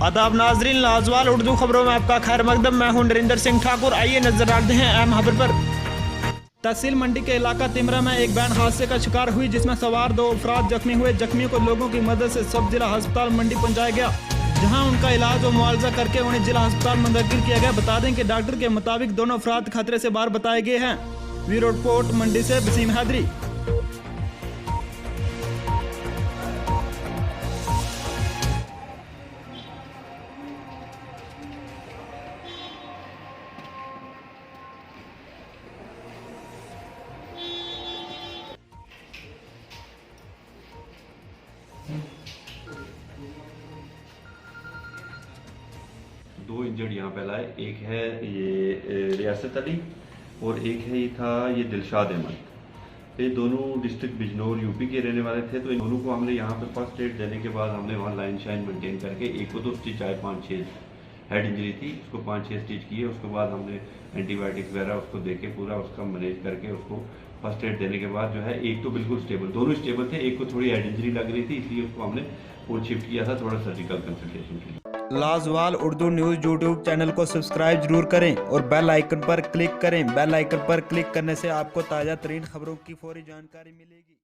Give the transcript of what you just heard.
आदाब नाजरीन, लाजवाल उर्दू खबरों में आपका खैर मकदम। मैं हूं नरेंद्र सिंह ठाकुर। आइए नजर डालते हैं अहम खबर पर। तहसील मंडी के इलाका तिमरा में एक वैन हादसे का शिकार हुई, जिसमें सवार 2 अफराद जख्मी हुए। जख्मियों को लोगों की मदद से सब जिला अस्पताल मंडी पहुंचाया गया, जहां उनका इलाज और मुआवजा करके उन्हें जिला अस्पताल मुंतकिल किया गया। बता दें कि डॉक्टर के मुताबिक दोनों अफराद खतरे से बाहर बताए गए हैं। ब्यूरो रिपोर्ट मंडी से वसीम हैदरी। दो इंजर्ड यहाँ पे लाए, एक है ये रियासत अली और एक है ये था ये दिलशाद अहमद। ये दोनों डिस्ट्रिक्ट बिजनौर यूपी के रहने वाले थे। तो इन दोनों को हमने यहाँ पे फर्स्ट एड देने के बाद हमने वहाँ लाइन शाइन मेंटेन करके, एक को तो स्टिच आए 5-6 हेड इंजरी थी, उसको 5-6 स्टिच किए। उसके बाद हमने एंटीबायोटिक्स वगैरह उसको दे के पूरा उसका मैनेज करके उसको फर्स्ट एड देने के बाद जो है, एक तो बिल्कुल स्टेबल, दोनों स्टेबल थे, एक को थोड़ी हेड इंजरी लग रही थी, इसलिए उसको हमने फुल शिफ्ट किया था थोड़ा सर्जिकल कंसल्टेशन के लिए। लाजवाल उर्दू न्यूज़ यूट्यूब चैनल को सब्सक्राइब जरूर करें और बेल आइकन पर क्लिक करें। बेल आइकन पर क्लिक करने से आपको ताज़ा तरीन खबरों की फौरी जानकारी मिलेगी।